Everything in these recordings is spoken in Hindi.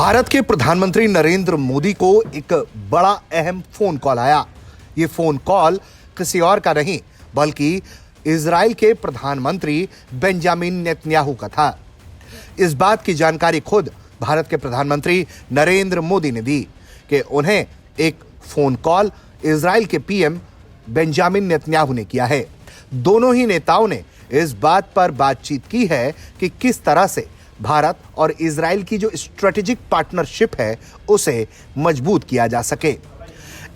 भारत के प्रधानमंत्री नरेंद्र मोदी को एक बड़ा अहम फोन कॉल आया। ये फोन कॉल किसी और का नहीं बल्कि इजराइल के प्रधानमंत्री बेंजामिन नेतन्याहू का था। इस बात की जानकारी खुद भारत के प्रधानमंत्री नरेंद्र मोदी ने दी कि उन्हें एक फोन कॉल इजराइल के पीएम बेंजामिन नेतन्याहू ने किया है। दोनों ही नेताओं ने इस बात पर बातचीत की है कि किस तरह से भारत और इजराइल की जो स्ट्रेटेजिक पार्टनरशिप है उसे मजबूत किया जा सके।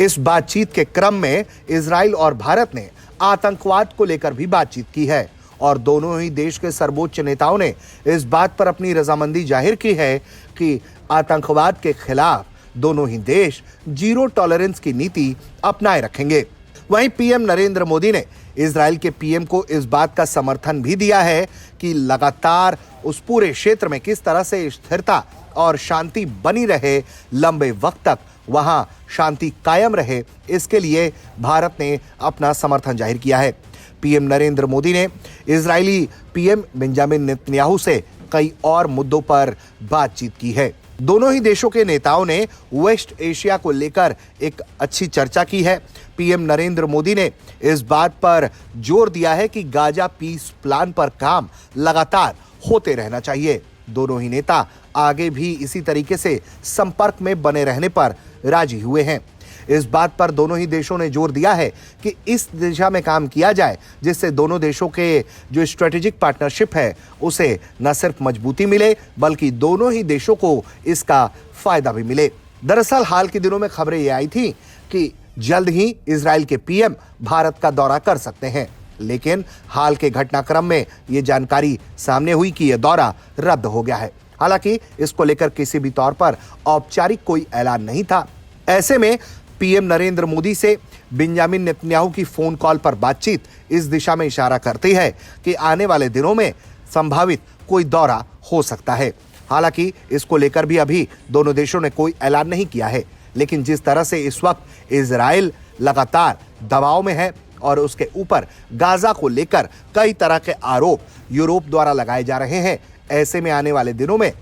इस बातचीत के क्रम में इजराइल और भारत ने आतंकवाद को लेकर भी बातचीत की है और दोनों ही देश के सर्वोच्च नेताओं ने इस बात पर अपनी रजामंदी जाहिर की है कि आतंकवाद के खिलाफ दोनों ही देश जीरो टॉलरेंस की नीति अपनाए रखेंगे। वहीं पीएम नरेंद्र मोदी ने इजराइल के पीएम को इस बात का समर्थन भी दिया है कि लगातार उस पूरे क्षेत्र में किस तरह से स्थिरता और शांति बनी रहे, लंबे वक्त तक वहां शांति कायम रहे, इसके लिए भारत ने अपना समर्थन जाहिर किया है। पीएम नरेंद्र मोदी ने इजरायली पीएम बेंजामिन नेतन्याहू से कई और मुद्दों पर बातचीत की है। दोनों ही देशों के नेताओं ने वेस्ट एशिया को लेकर एक अच्छी चर्चा की है। पीएम नरेंद्र मोदी ने इस बात पर जोर दिया है कि गाजा पीस प्लान पर काम लगातार होते रहना चाहिए। दोनों ही नेता आगे भी इसी तरीके से संपर्क में बने रहने पर राजी हुए हैं। इस बात पर दोनों ही देशों ने जोर दिया है कि इस दिशा में काम किया जाए जिससे दोनों देशों के जो स्ट्रेटेजिक पार्टनरशिप है उसे न सिर्फ मजबूती मिले बल्कि दोनों ही देशों को इसका फायदा भी मिले। दरअसल हाल के दिनों में खबरें ये आई थी कि जल्द ही इजराइल के पीएम भारत का दौरा कर सकते हैं, लेकिन हाल के घटनाक्रम में ये जानकारी सामने हुई कि यह दौरा रद्द हो गया है। हालांकि इसको लेकर किसी भी तौर पर औपचारिक कोई ऐलान नहीं था। ऐसे में पीएम नरेंद्र मोदी से बेंजामिन नेतन्याहू की फोन कॉल पर बातचीत इस दिशा में इशारा करती है कि आने वाले दिनों में संभावित कोई दौरा हो सकता है। हालांकि इसको लेकर भी अभी दोनों देशों ने कोई ऐलान नहीं किया है, लेकिन जिस तरह से इस वक्त इजराइल लगातार दबाव में है और उसके ऊपर गाजा को लेकर कई तरह के आरोप यूरोप द्वारा लगाए जा रहे हैं, ऐसे में आने वाले दिनों में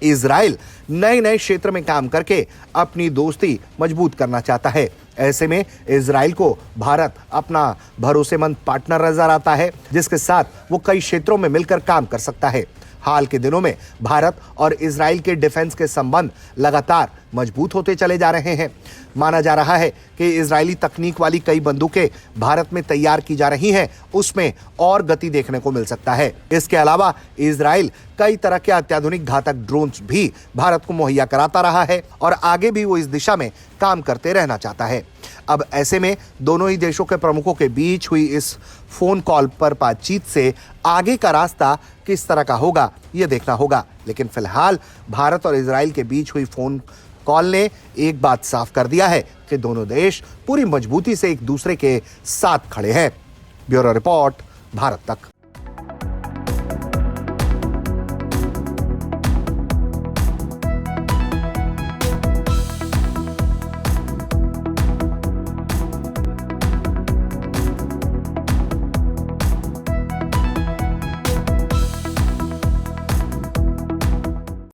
इजराइल नए नए क्षेत्र में काम करके अपनी दोस्ती मजबूत करना चाहता है। ऐसे में इजराइल को भारत अपना भरोसेमंद पार्टनर नजर आता है जिसके साथ वो कई क्षेत्रों में मिलकर काम कर सकता है। हाल के दिनों में भारत और इजराइल के डिफेंस के संबंध लगातार मजबूत होते चले जा रहे हैं। माना जा रहा है कि इजरायली तकनीक वाली कई बंदूकें भारत में तैयार की जा रही हैं, उसमें और गति देखने को मिल सकता है। इसके अलावा इजराइल कई तरह के अत्याधुनिक घातक ड्रोन्स भी भारत को मुहैया कराता रहा है और आगे भी वो इस दिशा में काम करते रहना चाहता है। अब ऐसे में दोनों ही देशों के प्रमुखों के बीच हुई इस फोन कॉल पर बातचीत से आगे का रास्ता किस तरह का होगा ये देखना होगा, लेकिन फिलहाल भारत और इजराइल के बीच हुई फोन कॉल ने एक बात साफ कर दिया है कि दोनों देश पूरी मजबूती से एक दूसरे के साथ खड़े हैं। ब्यूरो रिपोर्ट, भारत तक।